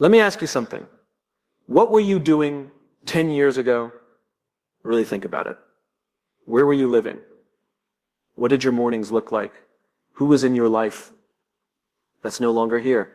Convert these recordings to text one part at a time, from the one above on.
Let me ask you something. What were you doing 10 years ago? Really think about it. Where were you living? What did your mornings look like? Who was in your life that's no longer here?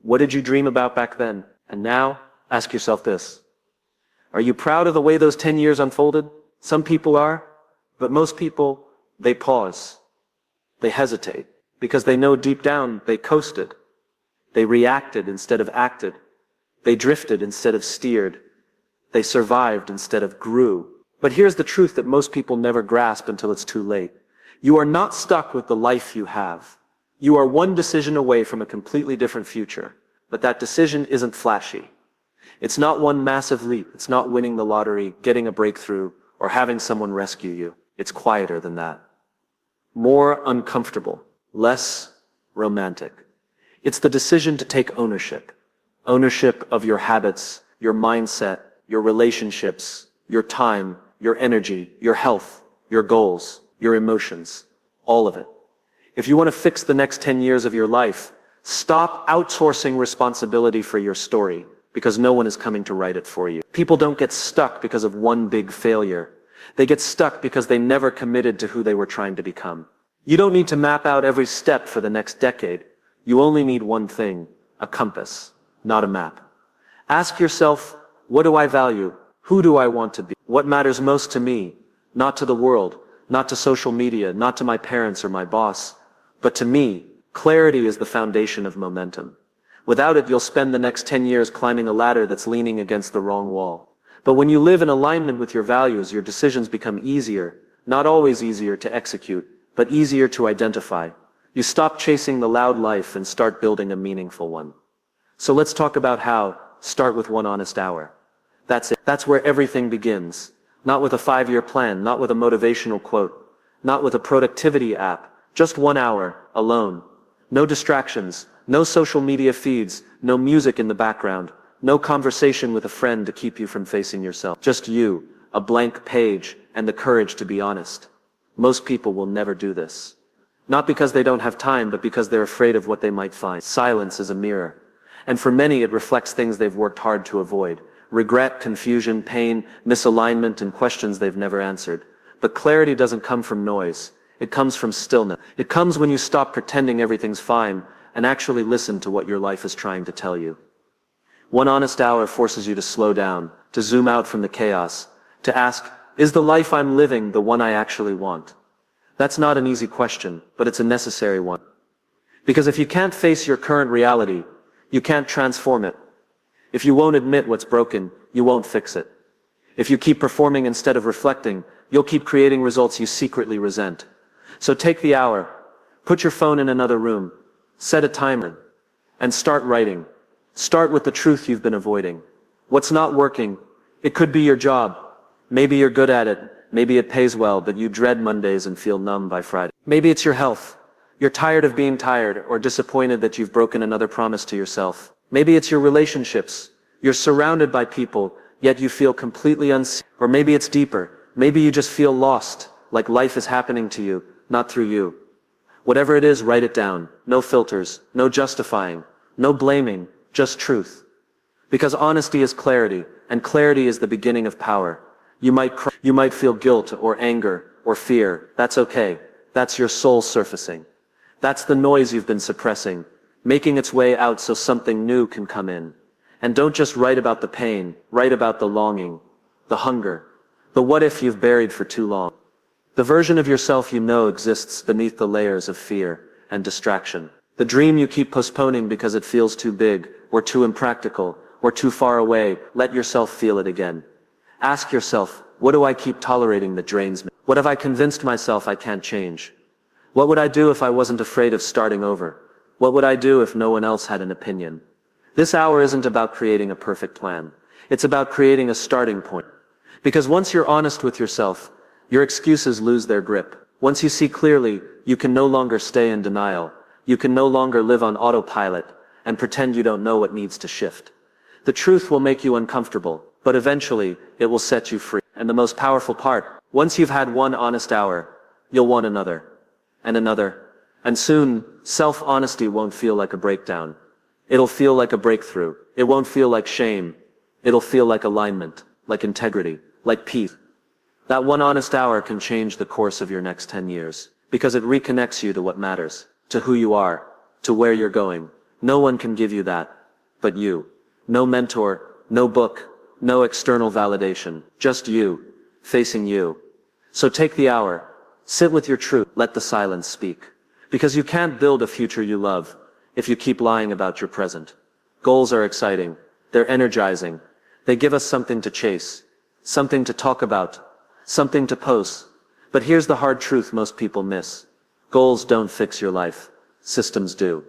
What did you dream about back then? And now, ask yourself this. Are you proud of the way those 10 years unfolded? Some people are, but most people, they pause. They hesitate, because they know deep down they coasted. They reacted instead of acted. They drifted instead of steered. They survived instead of grew. But here's the truth that most people never grasp until it's too late. You are not stuck with the life you have. You are one decision away from a completely different future. But that decision isn't flashy. It's not one massive leap. It's not winning the lottery, getting a breakthrough, or having someone rescue you. It's quieter than that. More uncomfortable, less romantic. It's the decision to take ownership. Ownership of your habits, your mindset, your relationships, your time, your energy, your health, your goals, your emotions, all of it. If you want to fix the next 10 years of your life, stop outsourcing responsibility for your story, because no one is coming to write it for you. People don't get stuck because of one big failure. They get stuck because they never committed to who they were trying to become. You don't need to map out every step for the next decade. You only need one thing, a compass, not a map. Ask yourself, what do I value? Who do I want to be? What matters most to me? Not to the world, not to social media, not to my parents or my boss, but to me. Clarity is the foundation of momentum. Without it, you'll spend the next 10 years climbing a ladder that's leaning against the wrong wall. But when you live in alignment with your values, your decisions become easier, not always easier to execute, but easier to identify. You stop chasing the loud life and start building a meaningful one. So let's talk about how. Start with one honest hour. That's it. That's where everything begins. Not with a 5-year plan, not with a motivational quote, not with a productivity app. Just 1 hour, alone. No distractions, no social media feeds, no music in the background, no conversation with a friend to keep you from facing yourself. Just you, a blank page, and the courage to be honest. Most people will never do this. Not because they don't have time, but because they're afraid of what they might find. Silence is a mirror. And for many, it reflects things they've worked hard to avoid. Regret, confusion, pain, misalignment, and questions they've never answered. But clarity doesn't come from noise. It comes from stillness. It comes when you stop pretending everything's fine and actually listen to what your life is trying to tell you. One honest hour forces you to slow down, to zoom out from the chaos, to ask, is the life I'm living the one I actually want? That's not an easy question, but it's a necessary one. Because if you can't face your current reality, you can't transform it. If you won't admit what's broken, you won't fix it. If you keep performing instead of reflecting, you'll keep creating results you secretly resent. So take the hour, put your phone in another room, set a timer, and start writing. Start with the truth you've been avoiding. What's not working? It could be your job. Maybe you're good at it. Maybe it pays well, but you dread Mondays and feel numb by Friday. Maybe it's your health. You're tired of being tired or disappointed that you've broken another promise to yourself. Maybe it's your relationships. You're surrounded by people, yet you feel completely unseen. Or maybe it's deeper. Maybe you just feel lost, like life is happening to you, not through you. Whatever it is, write it down. No filters, no justifying, no blaming, just truth. Because honesty is clarity, and clarity is the beginning of power. You might cry, you might feel guilt or anger or fear. That's okay. That's your soul surfacing. That's the noise you've been suppressing, making its way out so something new can come in. And don't just write about the pain, write about the longing, the hunger, the what if you've buried for too long. The version of yourself you know exists beneath the layers of fear and distraction. The dream you keep postponing because it feels too big, or too impractical, or too far away. Let yourself feel it again. Ask yourself, what do I keep tolerating that drains me? What have I convinced myself I can't change? What would I do if I wasn't afraid of starting over? What would I do if no one else had an opinion? This hour isn't about creating a perfect plan. It's about creating a starting point. Because once you're honest with yourself, your excuses lose their grip. Once you see clearly, you can no longer stay in denial. You can no longer live on autopilot and pretend you don't know what needs to shift. The truth will make you uncomfortable, but eventually, it will set you free. And the most powerful part, once you've had one honest hour, you'll want another, and another. And soon, self-honesty won't feel like a breakdown. It'll feel like a breakthrough. It won't feel like shame. It'll feel like alignment, like integrity, like peace. That one honest hour can change the course of your next 10 years, because it reconnects you to what matters, to who you are, to where you're going. No one can give you that, but you. No mentor, no book, no external validation, just you, facing you. So take the hour, sit with your truth, let the silence speak. Because you can't build a future you love if you keep lying about your present. Goals are exciting, they're energizing, they give us something to chase, something to talk about, something to post. But here's the hard truth most people miss. Goals don't fix your life, systems do.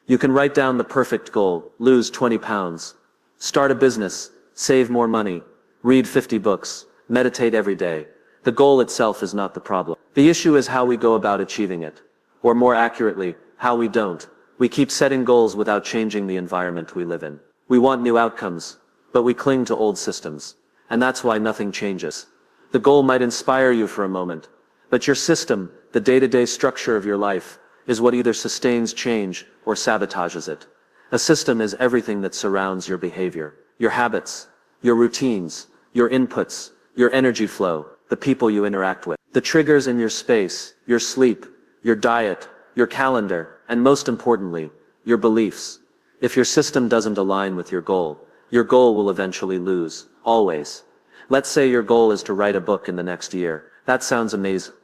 You can write down the perfect goal, lose 20 pounds, start a business, save more money, read 50 books, meditate every day. The goal itself is not the problem. The issue is how we go about achieving it. Or more accurately, how we don't. We keep setting goals without changing the environment we live in. We want new outcomes, but we cling to old systems. And that's why nothing changes. The goal might inspire you for a moment, but your system, the day-to-day structure of your life, is what either sustains change or sabotages it. A system is everything that surrounds your behavior, your habits, your routines, your inputs, your energy flow, the people you interact with, the triggers in your space, your sleep, your diet, your calendar, and most importantly, your beliefs. If your system doesn't align with your goal will eventually lose, always. Let's say your goal is to write a book in the next year. That sounds amazing.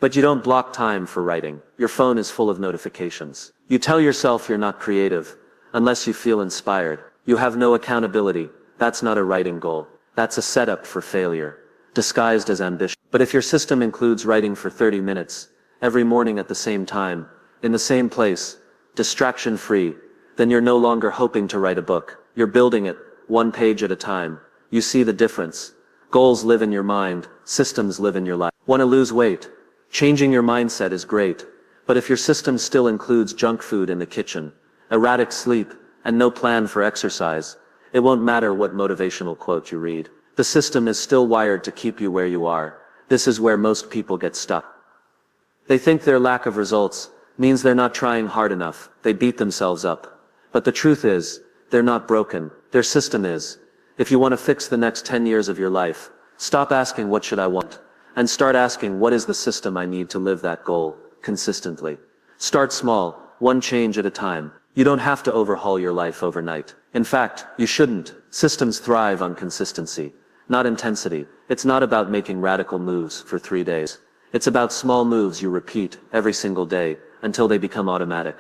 But you don't block time for writing. Your phone is full of notifications. You tell yourself you're not creative unless you feel inspired. You have no accountability. That's not a writing goal. That's a setup for failure, disguised as ambition. But if your system includes writing for 30 minutes, every morning at the same time, in the same place, distraction-free, then you're no longer hoping to write a book. You're building it, one page at a time. You see the difference. Goals live in your mind, systems live in your life. Want to lose weight? Changing your mindset is great, but if your system still includes junk food in the kitchen, erratic sleep, and no plan for exercise, it won't matter what motivational quote you read. The system is still wired to keep you where you are. This is where most people get stuck. They think their lack of results means they're not trying hard enough. They beat themselves up. But the truth is, they're not broken. Their system is. If you want to fix the next 10 years of your life, stop asking what should I want, and start asking what is the system I need to live that goal consistently. Start small, one change at a time. You don't have to overhaul your life overnight. In fact, you shouldn't. Systems thrive on consistency, not intensity. It's not about making radical moves for 3 days. It's about small moves you repeat every single day until they become automatic.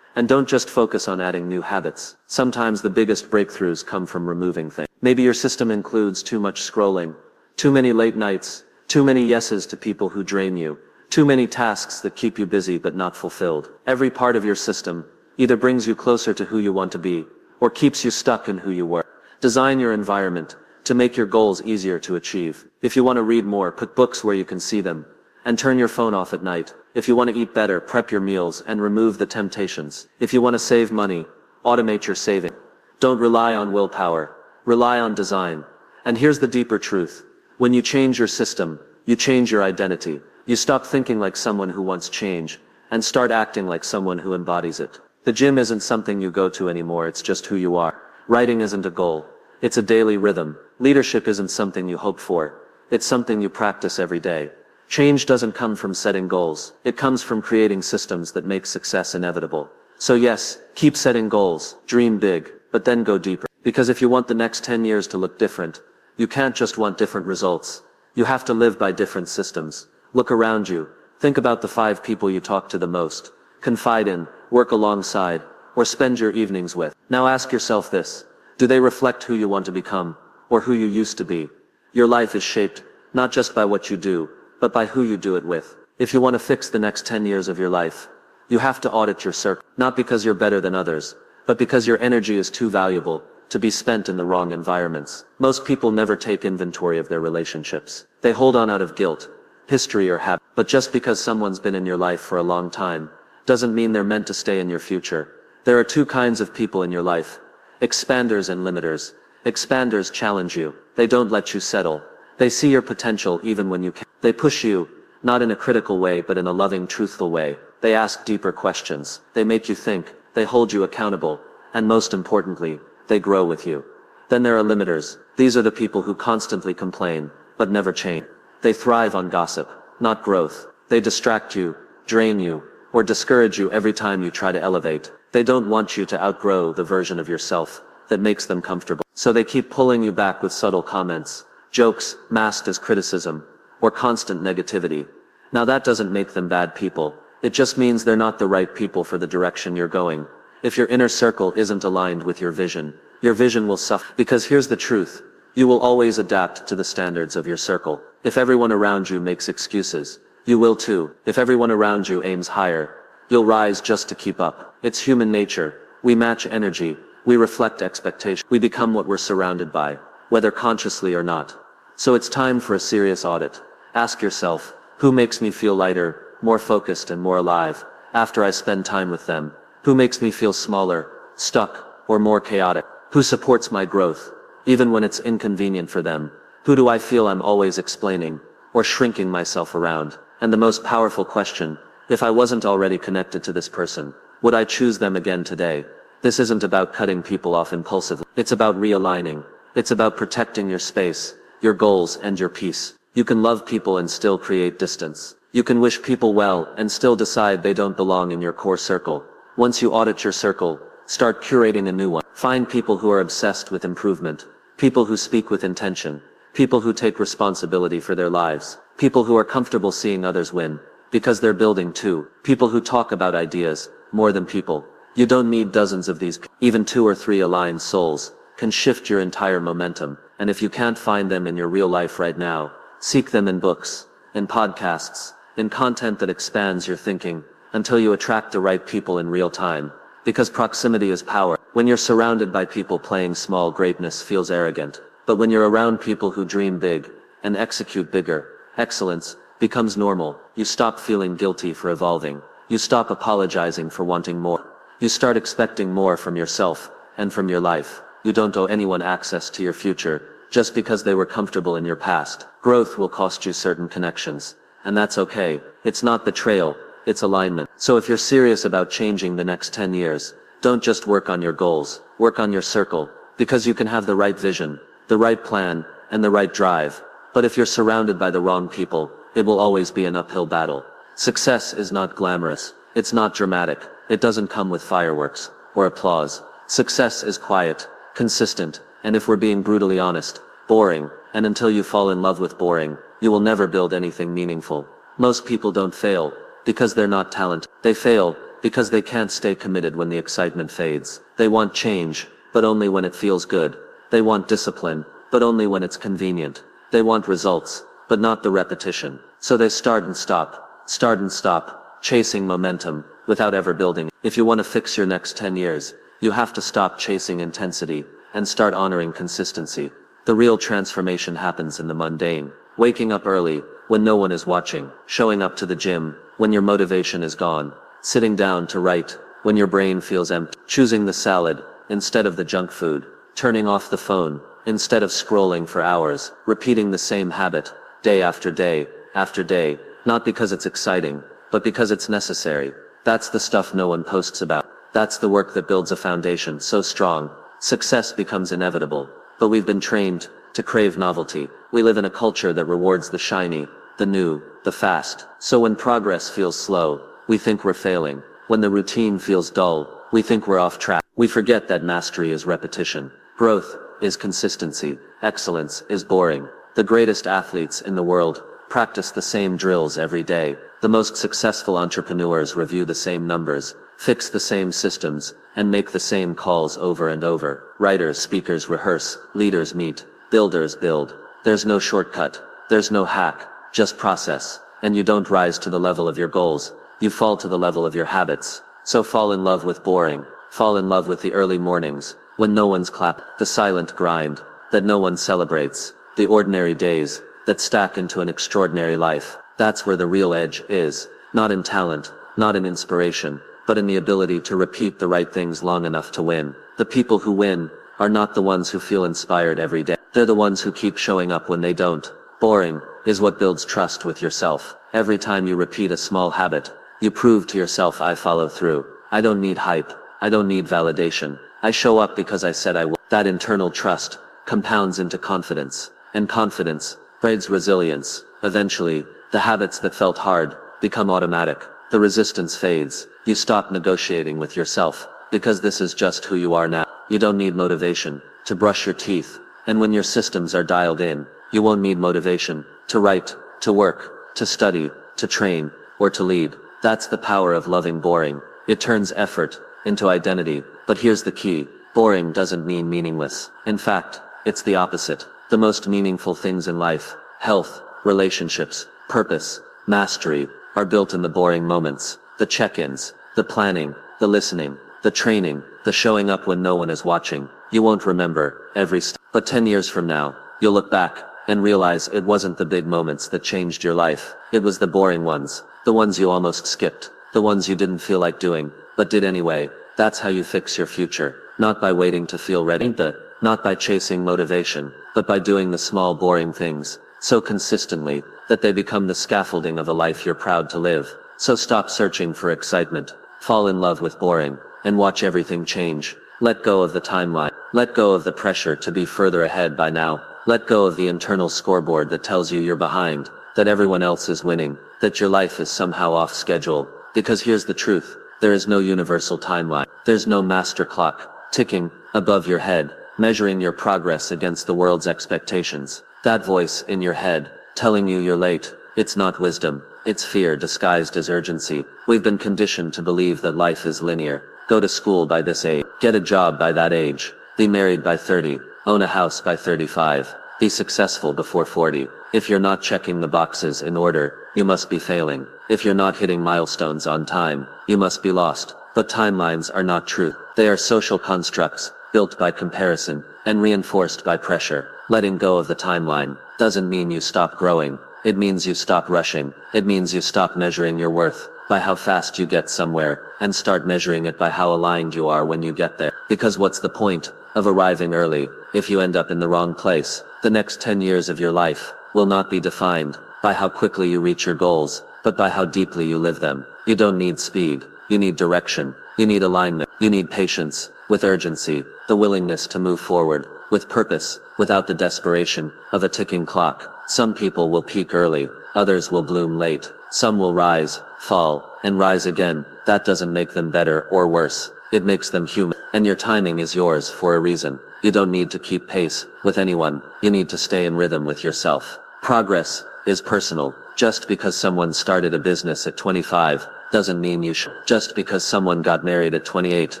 And don't just focus on adding new habits. Sometimes the biggest breakthroughs come from removing things. Maybe your system includes too much scrolling, too many late nights, too many yeses to people who drain you, too many tasks that keep you busy but not fulfilled. Every part of your system either brings you closer to who you want to be, or keeps you stuck in who you were. Design your environment to make your goals easier to achieve. If you want to read more, put books where you can see them, and turn your phone off at night. If you want to eat better, prep your meals and remove the temptations. If you want to save money, automate your saving. Don't rely on willpower, rely on design. And here's the deeper truth. When you change your system, you change your identity. You stop thinking like someone who wants change, and start acting like someone who embodies it. The gym isn't something you go to anymore, it's just who you are. Writing isn't a goal, it's a daily rhythm. Leadership isn't something you hope for, it's something you practice every day. Change doesn't come from setting goals, it comes from creating systems that make success inevitable. So yes, keep setting goals, dream big, but then go deeper. Because if you want the next 10 years to look different, you can't just want different results. You have to live by different systems. Look around you. Think about the 5 people you talk to the most, confide in, work alongside, or spend your evenings with. Now ask yourself this. Do they reflect who you want to become, or who you used to be? Your life is shaped, not just by what you do, but by who you do it with. If you want to fix the next 10 years of your life, you have to audit your circle. Not because you're better than others, but because your energy is too valuable to be spent in the wrong environments. Most people never take inventory of their relationships. They hold on out of guilt, history, or habit. But just because someone's been in your life for a long time, doesn't mean they're meant to stay in your future. There are 2 kinds of people in your life. Expanders and limiters. Expanders challenge you. They don't let you settle. They see your potential even when you can't. They push you, not in a critical way but in a loving, truthful way. They ask deeper questions. They make you think. They hold you accountable. And most importantly, they grow with you. Then there are limiters. These are the people who constantly complain, but never change. They thrive on gossip, not growth. They distract you, drain you, or discourage you every time you try to elevate. They don't want you to outgrow the version of yourself that makes them comfortable. So they keep pulling you back with subtle comments, jokes masked as criticism, or constant negativity. Now that doesn't make them bad people. It just means they're not the right people for the direction you're going. If your inner circle isn't aligned with your vision will suffer. Because here's the truth. You will always adapt to the standards of your circle. If everyone around you makes excuses, you will too. If everyone around you aims higher, you'll rise just to keep up. It's human nature. We match energy. We reflect expectation. We become what we're surrounded by, whether consciously or not. So it's time for a serious audit. Ask yourself, who makes me feel lighter, more focused and more alive after I spend time with them? Who makes me feel smaller, stuck, or more chaotic? Who supports my growth, even when it's inconvenient for them? Who do I feel I'm always explaining, or shrinking myself around? And the most powerful question, if I wasn't already connected to this person, would I choose them again today? This isn't about cutting people off impulsively. It's about realigning. It's about protecting your space, your goals, and your peace. You can love people and still create distance. You can wish people well and still decide they don't belong in your core circle. Once you audit your circle, start curating a new one. Find people who are obsessed with improvement, people who speak with intention, people who take responsibility for their lives, people who are comfortable seeing others win, because they're building too, people who talk about ideas, more than people. You don't need dozens of these. Even 2 or 3 aligned souls can shift your entire momentum. And if you can't find them in your real life right now, seek them in books, in podcasts, in content that expands your thinking, until you attract the right people in real time. Because proximity is power. When you're surrounded by people playing small, greatness feels arrogant. But when you're around people who dream big and execute bigger, excellence becomes normal. You stop feeling guilty for evolving. You stop apologizing for wanting more. You start expecting more from yourself and from your life. You don't owe anyone access to your future just because they were comfortable in your past. Growth will cost you certain connections, and that's okay. It's not betrayal, it's alignment. So if you're serious about changing the next 10 years, don't just work on your goals, work on your circle, because you can have the right vision, the right plan, and the right drive. But if you're surrounded by the wrong people, it will always be an uphill battle. Success is not glamorous. It's not dramatic. It doesn't come with fireworks or applause. Success is quiet, consistent, and if we're being brutally honest, boring. And until you fall in love with boring, you will never build anything meaningful. Most people don't fail because they're not talented. They fail because they can't stay committed when the excitement fades. They want change, but only when it feels good. They want discipline, but only when it's convenient. They want results, but not the repetition. So they start and stop, chasing momentum without ever building it. If you want to fix your next 10 years, you have to stop chasing intensity and start honoring consistency. The real transformation happens in the mundane. Waking up early when no one is watching, showing up to the gym when your motivation is gone, sitting down to write when your brain feels empty, choosing the salad instead of the junk food, turning off the phone instead of scrolling for hours, repeating the same habit day after day after day, not because it's exciting, but because it's necessary. That's the stuff no one posts about. That's the work that builds a foundation so strong, success becomes inevitable. But we've been trained to crave novelty. We live in a culture that rewards the shiny, the new, the fast. So when progress feels slow, we think we're failing. When the routine feels dull, we think we're off track. We forget that mastery is repetition. Growth is consistency. Excellence is boring. The greatest athletes in the world practice the same drills every day. The most successful entrepreneurs review the same numbers, fix the same systems, and make the same calls over and over. Writers, speakers rehearse, leaders meet, builders build. There's no shortcut, there's no hack, just process. And you don't rise to the level of your goals, you fall to the level of your habits. So fall in love with boring, fall in love with the early mornings, when no one's clapped, the silent grind that no one celebrates, the ordinary days that stack into an extraordinary life. That's where the real edge is, not in talent, not in inspiration, but in the ability to repeat the right things long enough to win. The people who win are not the ones who feel inspired every day. They're the ones who keep showing up when they don't. Boring is what builds trust with yourself. Every time you repeat a small habit, you prove to yourself, I follow through. I don't need hype. I don't need validation. I show up because I said I will. That internal trust compounds into confidence, and confidence breeds resilience. Eventually, the habits that felt hard become automatic. The resistance fades. You stop negotiating with yourself, because this is just who you are now. You don't need motivation to brush your teeth, and when your systems are dialed in, you won't need motivation to write, to work, to study, to train, or to lead. That's the power of loving boring. It turns effort into identity. But here's the key. Boring doesn't mean meaningless. In fact, it's the opposite. The most meaningful things in life, health, relationships, purpose, mastery, are built in the boring moments. The check-ins, the planning, the listening, the training, the showing up when no one is watching. You won't remember every step. But 10 years from now, you'll look back and realize it wasn't the big moments that changed your life. It was the boring ones. The ones you almost skipped. The ones you didn't feel like doing, but did anyway. That's how you fix your future. Not by waiting to feel ready. Not by chasing motivation, but by doing the small boring things so consistently that they become the scaffolding of a life you're proud to live. So stop searching for excitement. Fall in love with boring and watch everything change. Let go of the timeline. Let go of the pressure to be further ahead by now. Let go of the internal scoreboard that tells you you're behind, that everyone else is winning, that your life is somehow off schedule. Because here's the truth. There is no universal timeline. There's no master clock ticking above your head, measuring your progress against the world's expectations. That voice in your head, telling you you're late, it's not wisdom. It's fear disguised as urgency. We've been conditioned to believe that life is linear. Go to school by this age. Get a job by that age. Be married by 30. Own a house by 35. Be successful before 40. If you're not checking the boxes in order, you must be failing. If you're not hitting milestones on time, you must be lost. But timelines are not truth. They are social constructs, built by comparison, and reinforced by pressure. Letting go of the timeline doesn't mean you stop growing. It means you stop rushing. It means you stop measuring your worth by how fast you get somewhere, and start measuring it by how aligned you are when you get there. Because what's the point of arriving early if you end up in the wrong place? The next 10 years of your life will not be defined by how quickly you reach your goals, but by how deeply you live them. You don't need speed. You need direction. You need alignment. You need patience with urgency, the willingness to move forward with purpose, without the desperation of a ticking clock. Some people will peak early. Others will bloom late. Some will rise, fall, and rise again. That doesn't make them better or worse. It makes them human. And your timing is yours for a reason. You don't need to keep pace with anyone. You need to stay in rhythm with yourself. Progress is personal. Just because someone started a business at 25 doesn't mean you should. Just because someone got married at 28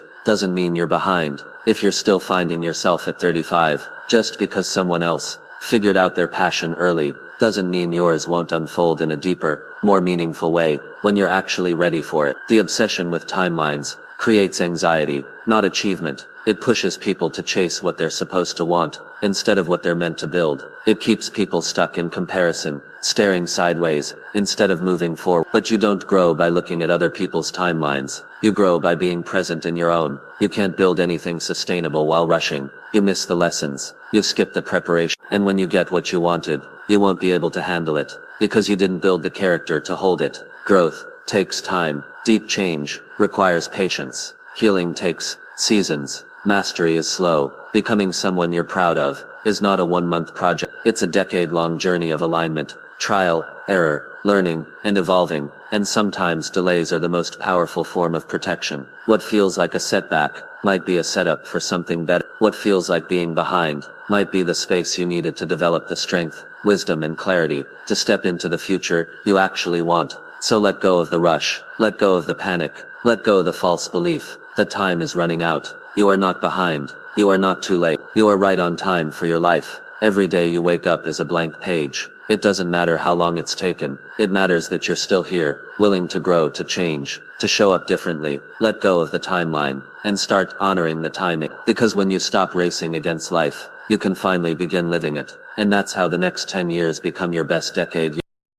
doesn't mean you're behind. If you're still finding yourself at 35, just because someone else figured out their passion early doesn't mean yours won't unfold in a deeper, more meaningful way when you're actually ready for it. The obsession with timelines creates anxiety, not achievement. It pushes people to chase what they're supposed to want instead of what they're meant to build. It keeps people stuck in comparison, staring sideways instead of moving forward. But you don't grow by looking at other people's timelines. You grow by being present in your own. You can't build anything sustainable while rushing. You miss the lessons. You skip the preparation. And when you get what you wanted, you won't be able to handle it because you didn't build the character to hold it. Growth takes time. Deep change requires patience. Healing takes seasons. Mastery is slow. Becoming someone you're proud of is not a one-month project. It's a decade-long journey of alignment, trial, error, learning, and evolving. And sometimes delays are the most powerful form of protection. What feels like a setback might be a setup for something better. What feels like being behind might be the space you needed to develop the strength, wisdom, and clarity to step into the future you actually want. So let go of the rush. Let go of the panic. Let go of the false belief that time is running out. You are not behind. You are not too late. You are right on time for your life. Every day you wake up is a blank page. It doesn't matter how long it's taken. It matters that you're still here, willing to grow, to change, to show up differently. Let go of the timeline and start honoring the timing. Because when you stop racing against life, you can finally begin living it. And that's how the next 10 years become your best decade.